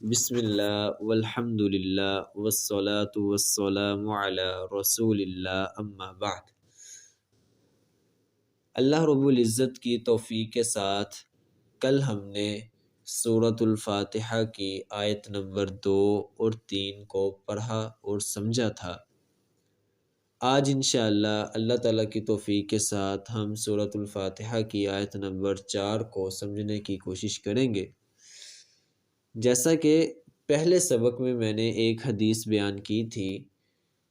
بسم اللہ والحمد للہ والصلاة والسلام علی رسول اللہ اما بعد۔ اللہ رب العزت کی توفیق کے ساتھ کل ہم نے سورۃ الفاتحہ کی آیت نمبر 2 اور 3 کو پڑھا اور سمجھا تھا۔ آج انشاءاللہ اللہ تعالیٰ کی توفیق کے ساتھ ہم سورۃ الفاتحہ کی آیت نمبر 4 کو سمجھنے کی کوشش کریں گے۔ جیسا کہ پہلے سبق میں نے ایک حدیث بیان کی تھی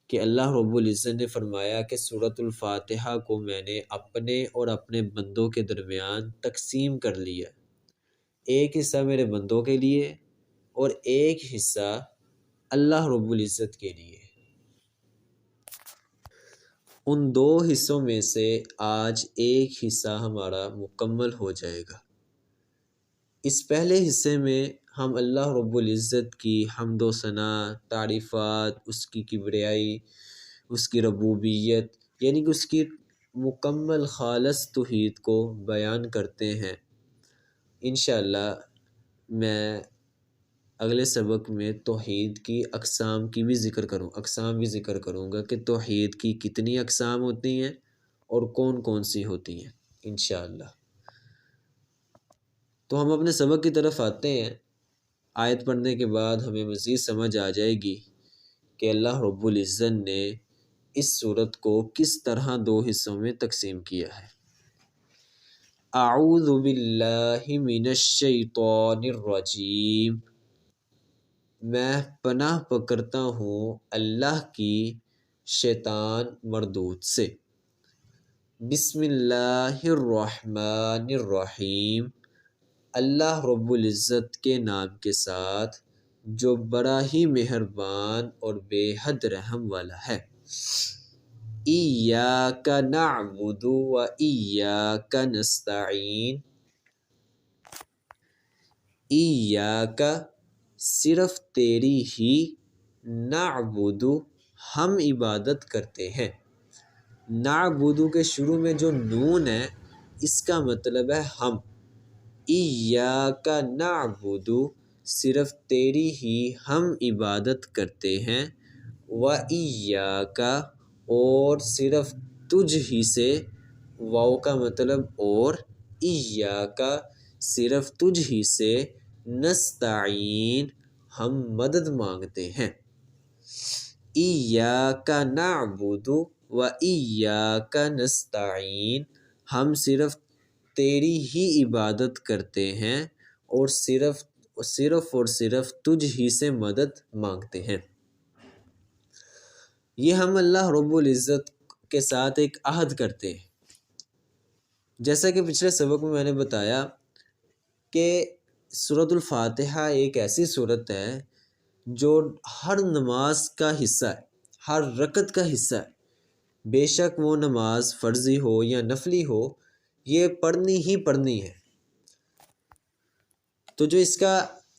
کہ اللہ رب العزت نے فرمایا کہ سورۃ الفاتحہ کو میں نے اپنے اور اپنے بندوں کے درمیان تقسیم کر لیا، ایک حصہ میرے بندوں کے لیے اور ایک حصہ اللہ رب العزت کے لیے۔ ان دو حصوں میں سے آج ایک حصہ ہمارا مکمل ہو جائے گا۔ اس پہلے حصے میں ہم اللہ رب العزت کی حمد و ثنا، تعریفات، اس کی کبریائی، اس کی ربوبیت یعنی کہ اس کی مکمل خالص توحید کو بیان کرتے ہیں۔ انشاءاللہ میں اگلے سبق میں توحید کی اقسام بھی ذکر کروں گا کہ توحید کی کتنی اقسام ہوتی ہیں اور کون کون سی ہوتی ہیں انشاءاللہ۔ تو ہم اپنے سبق کی طرف آتے ہیں۔ آیت پڑھنے کے بعد ہمیں مزید سمجھ آ جائے گی کہ اللہ رب العزت نے اس سورت کو کس طرح دو حصوں میں تقسیم کیا ہے۔ اعوذ باللہ من الشیطان الرجیم، میں پناہ پکڑتا ہوں اللہ کی شیطان مردود سے۔ بسم اللہ الرحمن الرحیم، اللہ رب العزت کے نام کے ساتھ جو بڑا ہی مہربان اور بے حد رحم والا ہے۔ ایاک نعبد و ایاک نستعین، ایاک صرف تیری ہی، نعبد ہم عبادت کرتے ہیں۔ نعبد کے شروع میں جو نون ہے اس کا مطلب ہے ہم۔ ایاک نعبد صرف تیری ہی ہم عبادت کرتے ہیں، و ایاک اور صرف تجھ ہی سے، واو کا مطلب اور، ایاک صرف تجھ ہی سے، نستعین ہم مدد مانگتے ہیں۔ ایاک نعبد و ایاک نستعین، ہم صرف تیری ہی عبادت کرتے ہیں اور صرف تجھ ہی سے مدد مانگتے ہیں۔ یہ ہم اللہ رب العزت کے ساتھ ایک عہد کرتے ہیں۔ جیسا کہ پچھلے سبق میں نے بتایا کہ سورۃ الفاتحہ ایک ایسی سورت ہے جو ہر نماز کا حصہ ہے، ہر رکعت کا حصہ ہے۔ بے شک وہ نماز فرضی ہو یا نفلی ہو، یہ پڑھنی ہی پڑھنی ہے۔ تو جو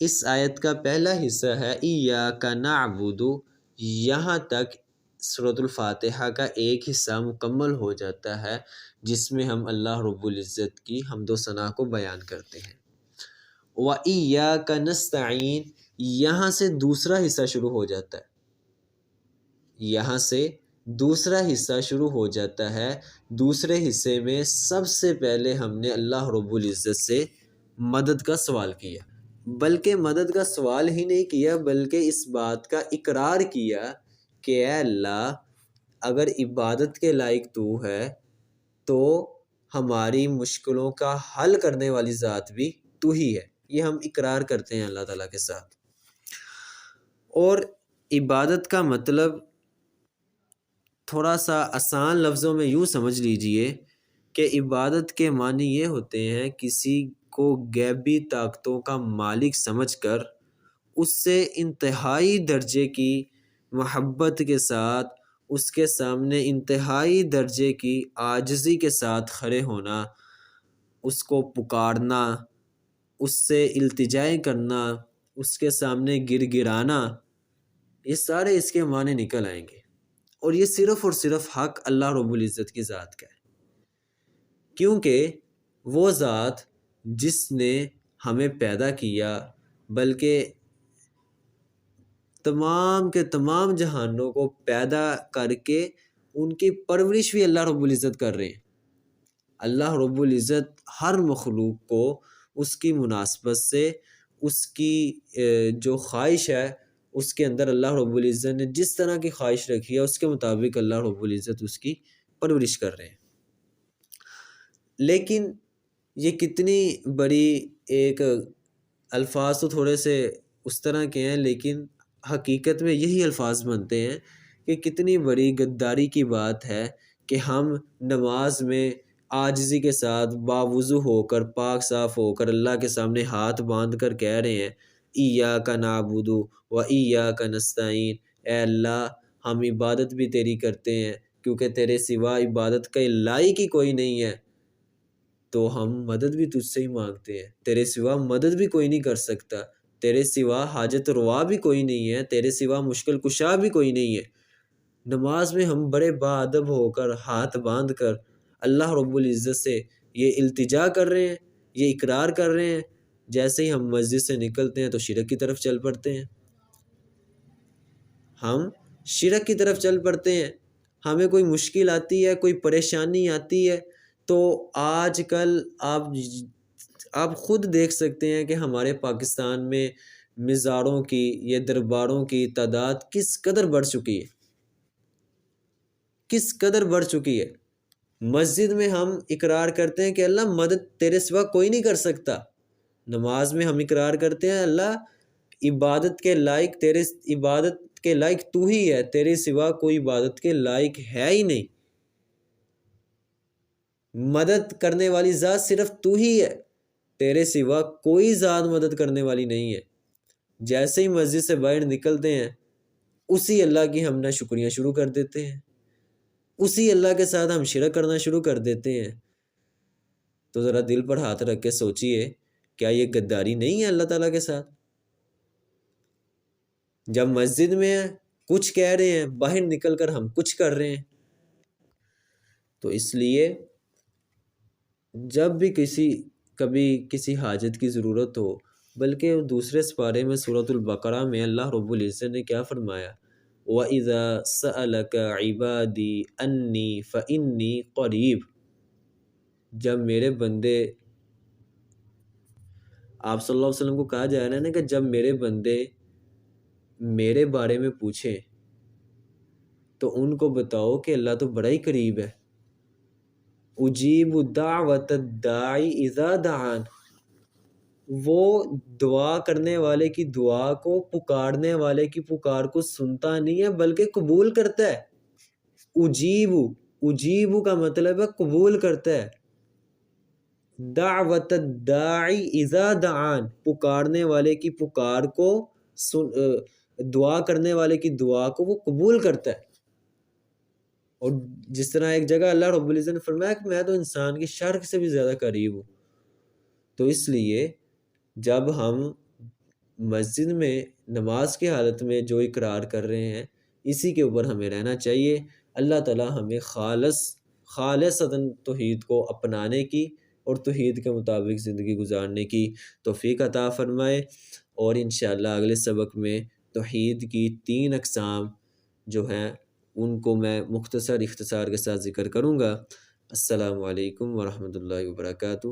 اس آیت کا پہلا حصہ ہے ایاک نعبد، یہاں تک سورۃ الفاتحہ کا ایک حصہ مکمل ہو جاتا ہے جس میں ہم اللہ رب العزت کی حمد و ثنا کو بیان کرتے ہیں۔ وَإِيَّاكَ نَسْتَعِينُ، یہاں سے دوسرا حصہ شروع ہو جاتا ہے۔ دوسرے حصے میں سب سے پہلے ہم نے اللہ رب العزت سے مدد کا سوال کیا، بلکہ مدد کا سوال ہی نہیں کیا بلکہ اس بات کا اقرار کیا کہ اے اللہ، اگر عبادت کے لائق تو ہے تو ہماری مشکلوں کا حل کرنے والی ذات بھی تو ہی ہے۔ یہ ہم اقرار کرتے ہیں اللہ تعالیٰ کے ساتھ۔ اور عبادت کا مطلب تھوڑا سا آسان لفظوں میں یوں سمجھ لیجئے کہ عبادت کے معنی یہ ہوتے ہیں کسی کو غیبی طاقتوں کا مالک سمجھ کر اس سے انتہائی درجے کی محبت کے ساتھ، اس کے سامنے انتہائی درجے کی عاجزی کے ساتھ کھڑے ہونا، اس کو پکارنا، اس سے التجائیں کرنا، اس کے سامنے گر گرانا، یہ سارے اس کے معنی نکل آئیں گے۔ اور یہ صرف اور صرف حق اللہ رب العزت کی ذات کا ہے، کیونکہ وہ ذات جس نے ہمیں پیدا کیا، بلکہ تمام کے تمام جہانوں کو پیدا کر کے ان کی پرورش بھی اللہ رب العزت کر رہے ہیں۔ اللہ رب العزت ہر مخلوق کو اس کی مناسبت سے، اس کی جو خواہش ہے اس کے اندر اللہ رب العزت نے جس طرح کی خواہش رکھی ہے اس کے مطابق اللہ رب العزت اس کی پرورش کر رہے ہیں۔ لیکن یہ کتنی بڑی ایک، الفاظ تو تھوڑے سے اس طرح کے ہیں لیکن حقیقت میں یہی الفاظ بنتے ہیں کہ کتنی بڑی غداری کی بات ہے کہ ہم نماز میں عاجزی کے ساتھ باوضو ہو کر، پاک صاف ہو کر اللہ کے سامنے ہاتھ باندھ کر کہہ رہے ہیں ایاک نعبد و ایاک نستعین، اے اللہ ہم عبادت بھی تیری کرتے ہیں کیونکہ تیرے سوا عبادت کے لائق ہی کوئی نہیں ہے، تو ہم مدد بھی تجھ سے ہی مانگتے ہیں، تیرے سوا مدد بھی کوئی نہیں کر سکتا، تیرے سوا حاجت روا بھی کوئی نہیں ہے، تیرے سوا مشکل کشا بھی کوئی نہیں ہے۔ نماز میں ہم بڑے باادب ہو کر، ہاتھ باندھ کر اللہ رب العزت سے یہ التجا کر رہے ہیں، یہ اقرار کر رہے ہیں۔ جیسے ہی ہم مسجد سے نکلتے ہیں تو شرک کی طرف چل پڑتے ہیں، ہم شرک کی طرف چل پڑتے ہیں۔ ہمیں کوئی مشکل آتی ہے، کوئی پریشانی آتی ہے تو آج کل آپ خود دیکھ سکتے ہیں کہ ہمارے پاکستان میں مزاروں کی، یہ درباروں کی تعداد کس قدر بڑھ چکی ہے، کس قدر بڑھ چکی ہے۔ مسجد میں ہم اقرار کرتے ہیں کہ اللہ مدد تیرے سوا کوئی نہیں کر سکتا، نماز میں ہم اقرار کرتے ہیں اللہ عبادت کے لائق، تیرے عبادت کے لائق تو ہی ہے، تیرے سوا کوئی عبادت کے لائق ہے ہی نہیں، مدد کرنے والی ذات صرف تو ہی ہے، تیرے سوا کوئی ذات مدد کرنے والی نہیں ہے۔ جیسے ہی مسجد سے باہر نکلتے ہیں اسی اللہ کی ہم ناشکریاں شروع کر دیتے ہیں، اسی اللہ کے ساتھ ہم شرک کرنا شروع کر دیتے ہیں۔ تو ذرا دل پر ہاتھ رکھ کے سوچئے، کیا یہ غداری نہیں ہے اللہ تعالیٰ کے ساتھ؟ جب مسجد میں کچھ کہہ رہے ہیں، باہر نکل کر ہم کچھ کر رہے ہیں۔ تو اس لیے جب بھی کبھی کسی حاجت کی ضرورت ہو، بلکہ دوسرے سپارے میں سورۃ البقرہ میں اللہ رب العزت نے کیا فرمایا، وَإِذَا سَأَلَكَ عِبَادِي أَنِّي فَإِنِّي قَرِيبٌ، جب میرے بندے، آپ صلی اللہ علیہ وسلم کو کہا جا رہا ہے نا کہ جب میرے بندے میرے بارے میں پوچھیں تو ان کو بتاؤ کہ اللہ تو بڑا ہی قریب ہے۔ اجیب دعوت الداعی اذا دعان، وہ دعا کرنے والے کی دعا کو، پکارنے والے کی پکار کو سنتا نہیں ہے بلکہ قبول کرتا ہے۔ اجیب کا مطلب ہے قبول کرتا ہے۔ دعوت الداعی اذا دعان، پکارنے والے کی پکار کو، دعا کرنے والے کی دعا کو وہ قبول کرتا ہے۔ اور جس طرح ایک جگہ اللہ رب العزت نے فرمایا کہ میں تو انسان کی شرک سے بھی زیادہ قریب ہوں۔ تو اس لیے جب ہم مسجد میں نماز کی حالت میں جو اقرار کر رہے ہیں اسی کے اوپر ہمیں رہنا چاہیے۔ اللہ تعالی ہمیں خالصتاً توحید کو اپنانے کی اور توحید کے مطابق زندگی گزارنے کی توفیق عطا فرمائے، اور انشاءاللہ اگلے سبق میں توحید کی 3 اقسام جو ہیں ان کو میں اختصار کے ساتھ ذکر کروں گا۔ السلام علیکم ورحمۃ اللہ وبرکاتہ۔